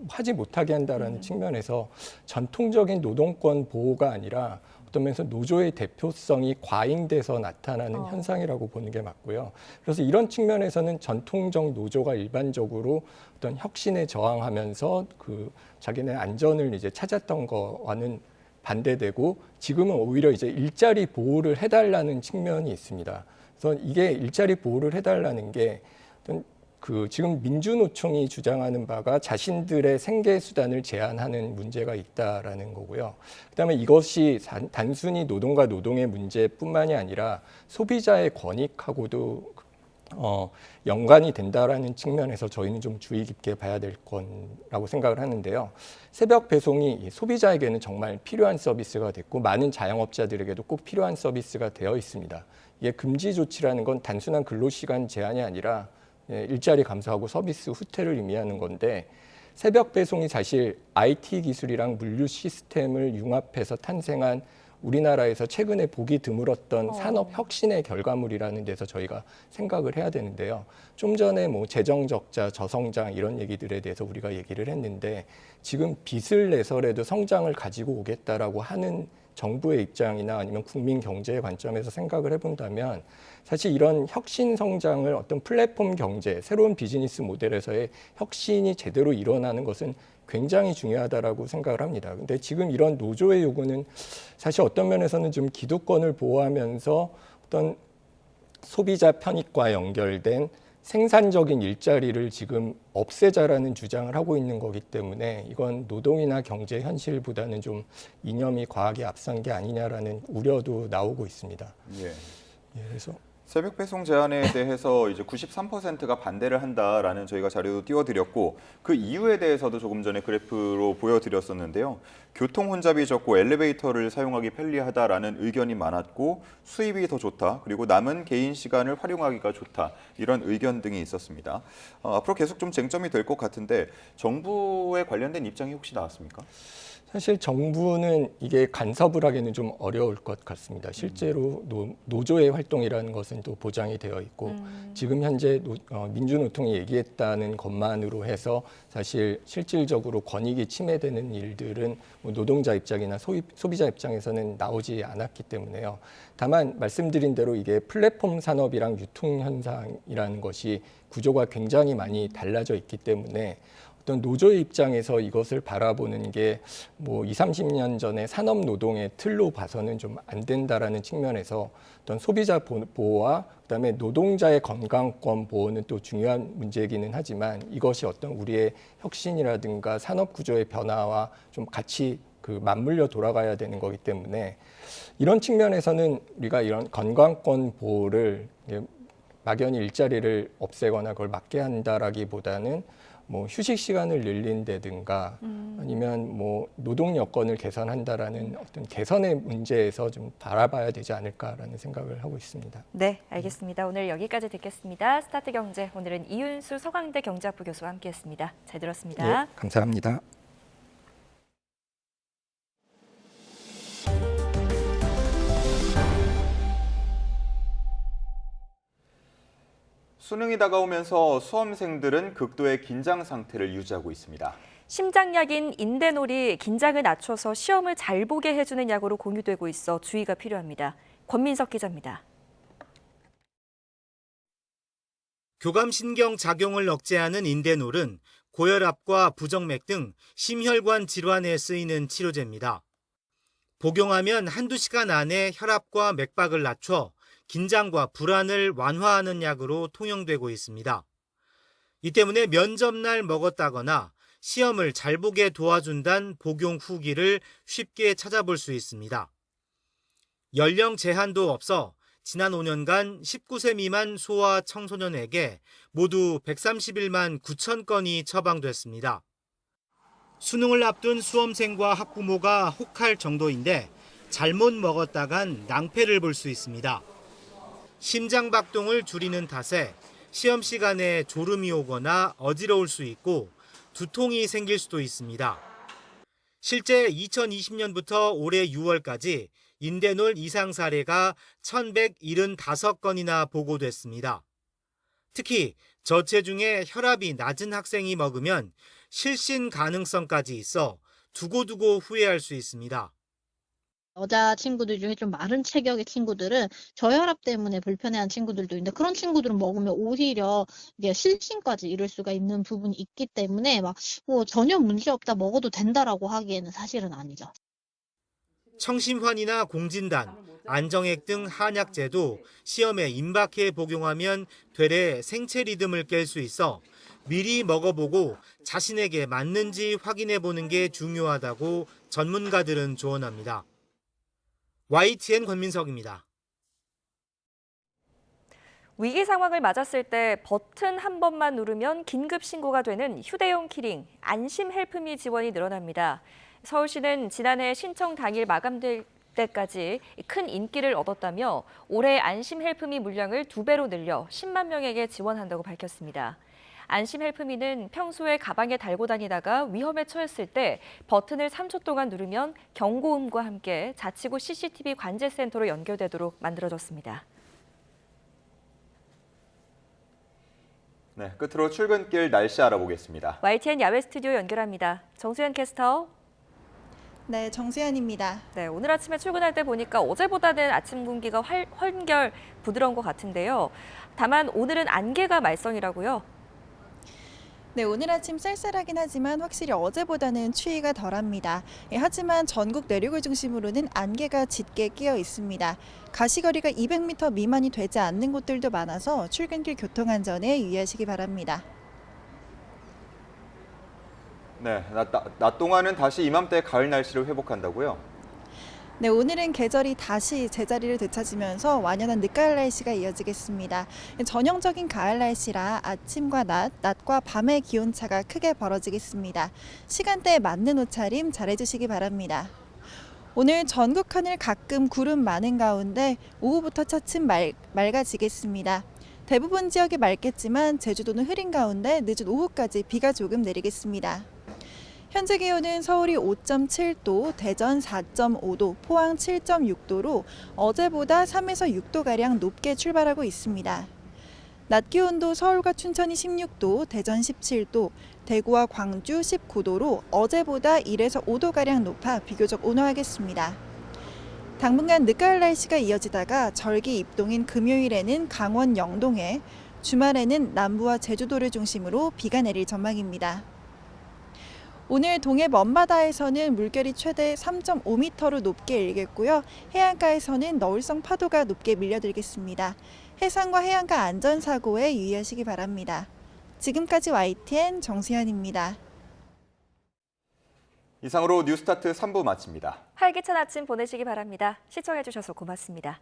하지 못하게 한다라는 측면에서 전통적인 노동권 보호가 아니라 어떤 면에서 노조의 대표성이 과잉돼서 나타나는 현상이라고 보는 게 맞고요. 그래서 이런 측면에서는 전통적 노조가 일반적으로 어떤 혁신에 저항하면서 그 자기네 안전을 이제 찾았던 거와는 반대되고 지금은 오히려 이제 일자리 보호를 해달라는 측면이 있습니다. 그래서 이게 일자리 보호를 해달라는 게 어떤 그 지금 민주노총이 주장하는 바가 자신들의 생계 수단을 제한하는 문제가 있다라는 거고요. 그다음에 이것이 단순히 노동과 노동의 문제뿐만이 아니라 소비자의 권익하고도 연관이 된다라는 측면에서 저희는 좀 주의 깊게 봐야 될 거라고 생각을 하는데요. 새벽 배송이 소비자에게는 정말 필요한 서비스가 됐고 많은 자영업자들에게도 꼭 필요한 서비스가 되어 있습니다. 이게 금지 조치라는 건 단순한 근로시간 제한이 아니라 일자리 감소하고 서비스 후퇴를 의미하는 건데 새벽 배송이 사실 IT 기술이랑 물류 시스템을 융합해서 탄생한 우리나라에서 최근에 보기 드물었던 산업 혁신의 결과물이라는 데서 저희가 생각을 해야 되는데요. 좀 전에 뭐 재정 적자, 저성장 이런 얘기들에 대해서 우리가 얘기를 했는데 지금 빚을 내서라도 성장을 가지고 오겠다라고 하는 정부의 입장이나 아니면 국민 경제의 관점에서 생각을 해본다면 사실 이런 혁신 성장을 어떤 플랫폼 경제, 새로운 비즈니스 모델에서의 혁신이 제대로 일어나는 것은 굉장히 중요하다라고 생각을 합니다. 근데 지금 이런 노조의 요구는 사실 어떤 면에서는 좀 기득권을 보호하면서 어떤 소비자 편익과 연결된 생산적인 일자리를 지금 없애자라는 주장을 하고 있는 거기 때문에 이건 노동이나 경제 현실보다는 좀 이념이 과하게 앞선 게 아니냐라는 우려도 나오고 있습니다. 그래서 새벽 배송 제한에 대해서 이제 93%가 반대를 한다라는 저희가 자료도 띄워드렸고 그 이유에 대해서도 조금 전에 그래프로 보여드렸었는데요. 교통 혼잡이 적고 엘리베이터를 사용하기 편리하다라는 의견이 많았고 수입이 더 좋다. 그리고 남은 개인 시간을 활용하기가 좋다. 이런 의견 등이 있었습니다. 앞으로 계속 좀 쟁점이 될 것 같은데 정부에 관련된 입장이 혹시 나왔습니까? 사실 정부는 이게 간섭을 하기는 좀 어려울 것 같습니다. 실제로 노조의 활동이라는 것은 또 보장이 되어 있고 지금 현재 민주노총이 얘기했다는 것만으로 해서 사실 실질적으로 권익이 침해되는 일들은 노동자 입장이나 소비자 입장에서는 나오지 않았기 때문에요. 다만 말씀드린 대로 이게 플랫폼 산업이랑 유통 현상이라는 것이 구조가 굉장히 많이 달라져 있기 때문에 어떤 노조의 입장에서 이것을 바라보는 게 뭐 20, 30년 전에 산업 노동의 틀로 봐서는 좀 안 된다라는 측면에서 어떤 소비자 보호와 그다음에 노동자의 건강권 보호는 또 중요한 문제이기는 하지만 이것이 어떤 우리의 혁신이라든가 산업 구조의 변화와 좀 같이 그 맞물려 돌아가야 되는 거기 때문에 이런 측면에서는 우리가 이런 건강권 보호를 막연히 일자리를 없애거나 그걸 막게 한다라기보다는 뭐 휴식 시간을 늘린다든가 아니면 뭐 노동 여건을 개선한다라는 어떤 개선의 문제에서 좀 바라봐야 되지 않을까라는 생각을 하고 있습니다. 네, 알겠습니다. 오늘 여기까지 듣겠습니다. 스타트 경제, 오늘은 이윤수 서강대 경제학부 교수와 함께했습니다. 잘 들었습니다. 네, 감사합니다. 수능이 다가오면서 수험생들은 극도의 긴장 상태를 유지하고 있습니다. 심장약인 인대놀이 긴장을 낮춰서 시험을 잘 보게 해주는 약으로 공유되고 있어 주의가 필요합니다. 권민석 기자입니다. 교감신경 작용을 억제하는 인대놀은 고혈압과 부정맥 등 심혈관 질환에 쓰이는 치료제입니다. 복용하면 한두 시간 안에 혈압과 맥박을 낮춰 긴장과 불안을 완화하는 약으로 통용되고 있습니다. 이 때문에 면접날 먹었다거나 시험을 잘 보게 도와준다는 복용 후기를 쉽게 찾아볼 수 있습니다. 연령 제한도 없어 지난 5년간 19세 미만 소아 청소년에게 모두 131만 9천 건이 처방됐습니다. 수능을 앞둔 수험생과 학부모가 혹할 정도인데 잘못 먹었다간 낭패를 볼 수 있습니다. 심장박동을 줄이는 탓에 시험 시간에 졸음이 오거나 어지러울 수 있고 두통이 생길 수도 있습니다. 실제 2020년부터 올해 6월까지 인대놀 이상 사례가 1,175건이나 보고됐습니다. 특히 저체중에 혈압이 낮은 학생이 먹으면 실신 가능성까지 있어 두고두고 후회할 수 있습니다. 여자 친구들 중에 좀 마른 체격의 친구들은 저혈압 때문에 불편해하는 친구들도 있는데 그런 친구들은 먹으면 오히려 이게 실신까지 이룰 수가 있는 부분이 있기 때문에 막 전혀 문제없다 먹어도 된다라고 하기에는 사실은 아니죠. 청심환이나 공진단, 안정액 등 한약제도 시험에 임박해 복용하면 되레 생체 리듬을 깰 수 있어 미리 먹어보고 자신에게 맞는지 확인해보는 게 중요하다고 전문가들은 조언합니다. YTN 권민석입니다. 위기 상황을 맞았을 때 버튼 한 번만 누르면 긴급 신고가 되는 휴대용 키링, 안심 헬프미 지원이 늘어납니다. 서울시는 지난해 신청 당일 마감될 때까지 큰 인기를 얻었다며 올해 안심 헬프미 물량을 2배로 늘려 10만 명에게 지원한다고 밝혔습니다. 안심 헬프미는 평소에 가방에 달고 다니다가 위험에 처했을 때 버튼을 3초 동안 누르면 경고음과 함께 자치구 CCTV 관제센터로 연결되도록 만들어졌습니다. 네, 끝으로 출근길 날씨 알아보겠습니다. YTN 야외 스튜디오 연결합니다. 정수현 캐스터. 네, 정수현입니다. 네, 오늘 아침에 출근할 때 보니까 어제보다는 아침 공기가 한결 부드러운 것 같은데요. 다만 오늘은 안개가 말썽이라고요. 네, 오늘 아침 쌀쌀하긴 하지만 확실히 어제보다는 추위가 덜합니다. 하지만 전국 내륙을 중심으로는 안개가 짙게 끼어 있습니다. 가시거리가 200m 미만이 되지 않는 곳들도 많아서 출근길 교통안전에 유의하시기 바랍니다. 네, 낮 동안은 다시 이맘때 가을 날씨를 회복한다고요? 네, 오늘은 계절이 다시 제자리를 되찾으면서 완연한 늦가을 날씨가 이어지겠습니다. 전형적인 가을 날씨라 아침과 낮과 밤의 기온차가 크게 벌어지겠습니다. 시간대에 맞는 옷차림 잘해주시기 바랍니다. 오늘 전국 하늘 가끔 구름 많은 가운데 오후부터 차츰 맑아지겠습니다. 대부분 지역이 맑겠지만 제주도는 흐린 가운데 늦은 오후까지 비가 조금 내리겠습니다. 현재 기온은 서울이 5.7도, 대전 4.5도, 포항 7.6도로 어제보다 3에서 6도가량 높게 출발하고 있습니다. 낮 기온도 서울과 춘천이 16도, 대전 17도, 대구와 광주 19도로 어제보다 1에서 5도가량 높아 비교적 온화하겠습니다. 당분간 늦가을 날씨가 이어지다가 절기 입동인 금요일에는 강원 영동에, 주말에는 남부와 제주도를 중심으로 비가 내릴 전망입니다. 오늘 동해 먼바다에서는 물결이 최대 3.5m로 높게 일겠고요. 해안가에서는 너울성 파도가 높게 밀려들겠습니다. 해상과 해안가 안전사고에 유의하시기 바랍니다. 지금까지 YTN 정수현입니다. 이상으로 뉴스타트 3부 마칩니다. 활기찬 아침 보내시기 바랍니다. 시청해주셔서 고맙습니다.